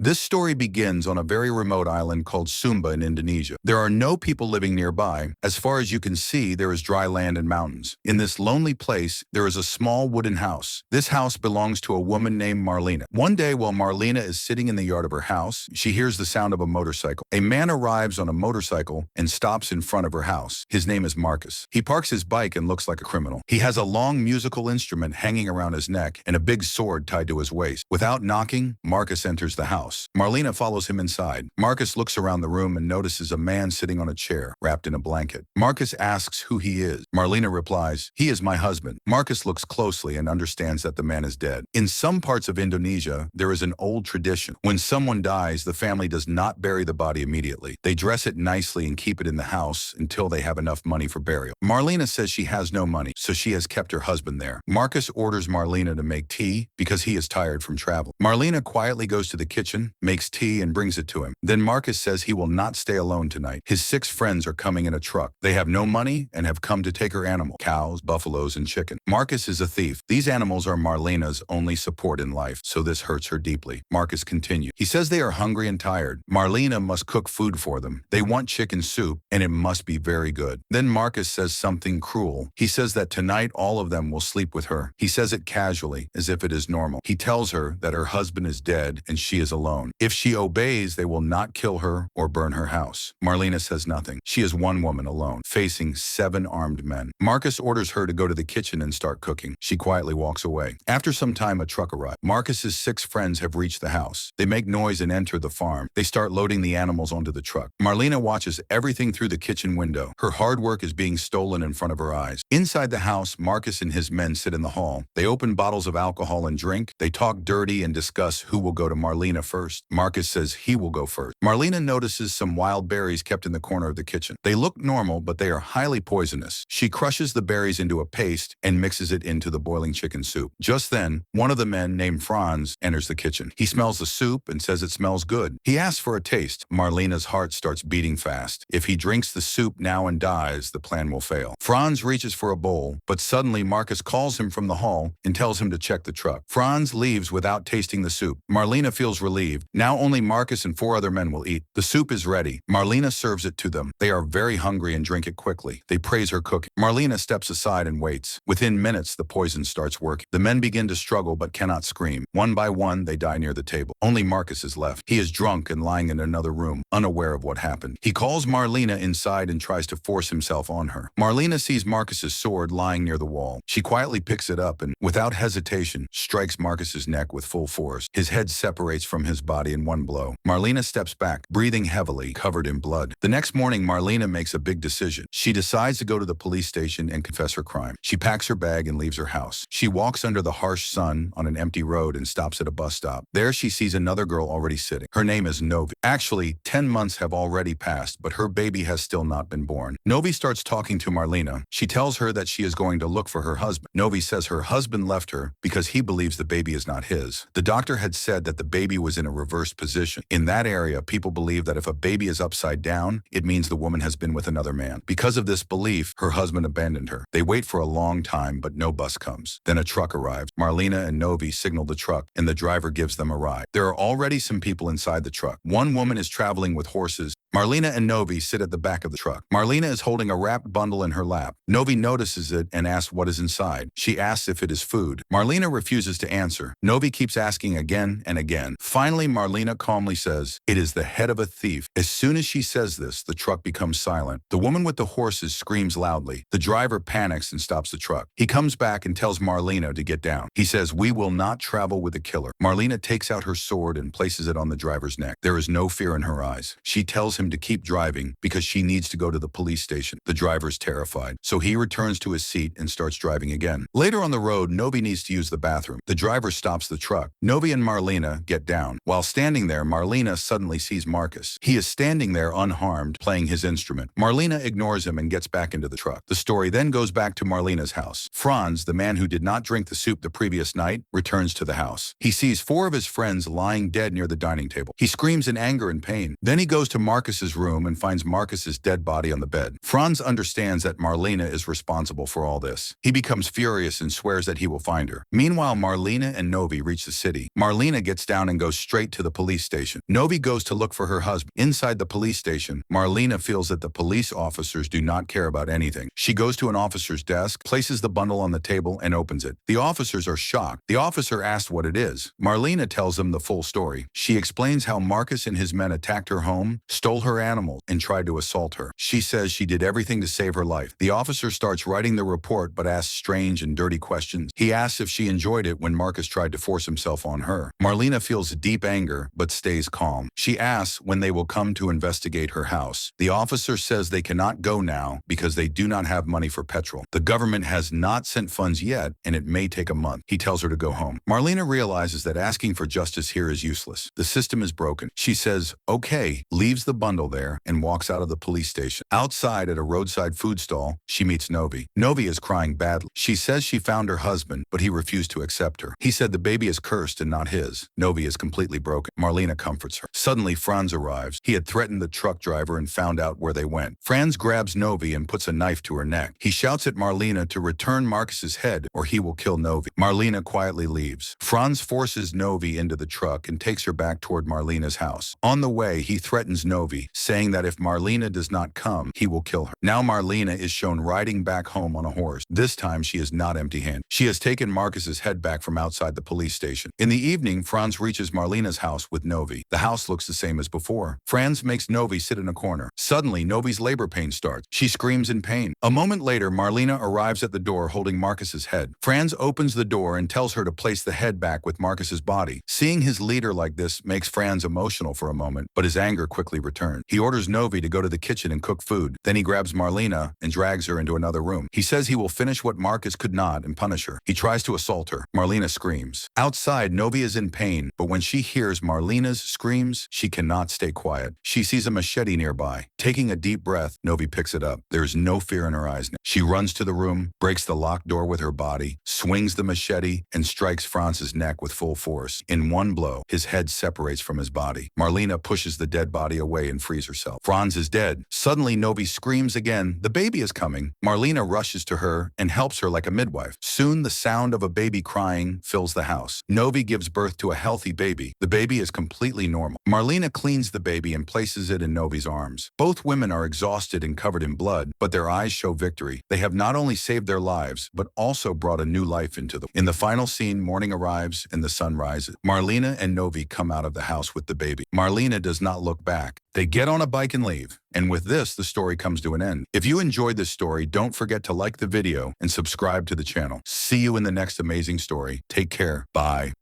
This story begins on a very remote island called Sumba in Indonesia. There are no people living nearby. As far as you can see, there is dry land and mountains. In this lonely place, there is a small wooden house. This house belongs to a woman named Marlena. One day, while Marlena is sitting in the yard of her house, she hears the sound of a motorcycle. A man arrives on a motorcycle and stops in front of her house. His name is Marcus. He parks his bike and looks like a criminal. He has a long musical instrument hanging around his neck and a big sword tied to his waist. Without knocking, Marcus enters the house. Marlena follows him inside. Marcus looks around the room and notices a man sitting on a chair, wrapped in a blanket. Marcus asks who he is. Marlena replies, "He is my husband." Marcus looks closely and understands that the man is dead. In some parts of Indonesia, there is an old tradition. When someone dies, the family does not bury the body immediately. They dress it nicely and keep it in the house until they have enough money for burial. Marlena says she has no money, so she has kept her husband there. Marcus orders Marlena to make tea because he is tired from travel. Marlena quietly goes to the kitchen, makes tea and brings it to him. Then Marcus says he will not stay alone tonight. His 6 friends are coming in a truck. They have no money and have come to take her animal, cows, buffaloes, and chicken. Marcus is a thief. These animals are Marlena's only support in life, so this hurts her deeply. Marcus continues. He says they are hungry and tired. Marlena must cook food for them. They want chicken soup, and it must be very good. Then Marcus says something cruel. He says that tonight all of them will sleep with her. He says it casually, as if it is normal. He tells her that her husband is dead and she is alone. If she obeys, they will not kill her or burn her house. Marlena says nothing. She is one woman alone, facing 7 armed men. Marcus orders her to go to the kitchen and start cooking. She quietly walks away. After some time, a truck arrives. Marcus's 6 friends have reached the house. They make noise and enter the farm. They start loading the animals onto the truck. Marlena watches everything through the kitchen window. Her hard work is being stolen in front of her eyes. Inside the house, Marcus and his men sit in the hall. They open bottles of alcohol and drink. They talk dirty and discuss who will go to Marlena first. Marcus says he will go first. Marlena notices some wild berries kept in the corner of the kitchen. They look normal, but they are highly poisonous. She crushes the berries into a paste and mixes it into the boiling chicken soup. Just then, one of the men named Franz enters the kitchen. He smells the soup and says it smells good. He asks for a taste. Marlena's heart starts beating fast. If he drinks the soup now and dies, the plan will fail. Franz reaches for a bowl, but suddenly Marcus calls him from the hall and tells him to check the truck. Franz leaves without tasting the soup. Marlena feels relieved. Now only Marcus and 4 other men will eat. The soup is ready. Marlena serves it to them. They are very hungry and drink it quickly. They praise her cooking. Marlena steps aside and waits. Within minutes, the poison starts working. The men begin to struggle but cannot scream. One by one, they die near the table. Only Marcus is left. He is drunk and lying in another room, unaware of what happened. He calls Marlena inside and tries to force himself on her. Marlena sees Marcus's sword lying near the wall. She quietly picks it up and, without hesitation, strikes Marcus's neck with full force. His head separates from his body in one blow. Marlena steps back, breathing heavily, covered in blood. The next morning, Marlena makes a big decision. She decides to go to the police station and confess her crime. She packs her bag and leaves her house. She walks under the harsh sun on an empty road and stops at a bus stop. There she sees another girl already sitting. Her name is Novi. Actually, 10 months have already passed, but her baby has still not been born. Novi starts talking to Marlena. She tells her that she is going to look for her husband. Novi says her husband left her because he believes the baby is not his. The doctor had said that the baby was in a reversed position. In that area, people believe that if a baby is upside down, it means the woman has been with another man. Because of this belief, her husband abandoned her. They wait for a long time, but no bus comes. Then a truck arrives. Marlena and Novi signal the truck, and the driver gives them a ride. There are already some people inside the truck. One woman is traveling with horses. Marlena and Novi sit at the back of the truck. Marlena is holding a wrapped bundle in her lap. Novi notices it and asks what is inside. She asks if it is food. Marlena refuses to answer. Novi keeps asking again and again. Finally, Marlena calmly says, "It is the head of a thief." As soon as she says this, the truck becomes silent. The woman with the horses screams loudly. The driver panics and stops the truck. He comes back and tells Marlena to get down. He says, "We will not travel with the killer." Marlena takes out her sword and places it on the driver's neck. There is no fear in her eyes. She tells him to keep driving because she needs to go to the police station. The driver's terrified, so he returns to his seat and starts driving again. Later on the road, Novi needs to use the bathroom. The driver stops the truck. Novi and Marlena get down. While standing there, Marlena suddenly sees Marcus. He is standing there unharmed, playing his instrument. Marlena ignores him and gets back into the truck. The story then goes back to Marlena's house. Franz, the man who did not drink the soup the previous night, returns to the house. He sees 4 of his friends lying dead near the dining table. He screams in anger and pain. Then he goes to Marcus Marcus's room and finds Marcus's dead body on the bed. Franz understands that Marlena is responsible for all this. He becomes furious and swears that he will find her. Meanwhile, Marlena and Novi reach the city. Marlena gets down and goes straight to the police station. Novi goes to look for her husband. Inside the police station, Marlena feels that the police officers do not care about anything. She goes to an officer's desk, places the bundle on the table, and opens it. The officers are shocked. The officer asks what it is. Marlena tells them the full story. She explains how Marcus and his men attacked her home, stole her animals, and tried to assault her. She says she did everything to save her life. The officer starts writing the report but asks strange and dirty questions. He asks if she enjoyed it when Marcus tried to force himself on her. Marlena feels deep anger but stays calm. She asks when they will come to investigate her house. The officer says they cannot go now because they do not have money for petrol. The government has not sent funds yet and it may take a month. He tells her to go home. Marlena realizes that asking for justice here is useless. The system is broken. She says, okay, leaves the bundle there and walks out of the police station. Outside at a roadside food stall, she meets Novi. Novi is crying badly. She says she found her husband, but he refused to accept her. He said the baby is cursed and not his. Novi is completely broken. Marlena comforts her. Suddenly, Franz arrives. He had threatened the truck driver and found out where they went. Franz grabs Novi and puts a knife to her neck. He shouts at Marlena to return Marcus's head or he will kill Novi. Marlena quietly leaves. Franz forces Novi into the truck and takes her back toward Marlena's house. On the way, he threatens Novi, saying that if Marlena does not come, he will kill her. Now Marlena is shown riding back home on a horse. This time she is not empty-handed. She has taken Marcus's head back from outside the police station. In the evening, Franz reaches Marlena's house with Novi. The house looks the same as before. Franz makes Novi sit in a corner. Suddenly, Novi's labor pain starts. She screams in pain. A moment later, Marlena arrives at the door holding Marcus's head. Franz opens the door and tells her to place the head back with Marcus's body. Seeing his leader like this makes Franz emotional for a moment, but his anger quickly returns. He orders Novi to go to the kitchen and cook food. Then he grabs Marlena and drags her into another room. He says he will finish what Marcus could not and punish her. He tries to assault her. Marlena screams. Outside, Novi is in pain, but when she hears Marlena's screams, she cannot stay quiet. She sees a machete nearby. Taking a deep breath, Novi picks it up. There is no fear in her eyes now. She runs to the room, breaks the locked door with her body, swings the machete, and strikes Franz's neck with full force. In one blow, his head separates from his body. Marlena pushes the dead body away and frees herself. Franz is dead. Suddenly, Novi screams again. The baby is coming. Marlena rushes to her and helps her like a midwife. Soon, the sound of a baby crying fills the house. Novi gives birth to a healthy baby. The baby is completely normal. Marlena cleans the baby and places it in Novi's arms. Both women are exhausted and covered in blood, but their eyes show victory. They have not only saved their lives, but also brought a new life into them. In the final scene, morning arrives and the sun rises. Marlena and Novi come out of the house with the baby. Marlena does not look back. They get on a bike and leave. And with this, the story comes to an end. If you enjoyed this story, don't forget to like the video and subscribe to the channel. See you in the next amazing story. Take care. Bye.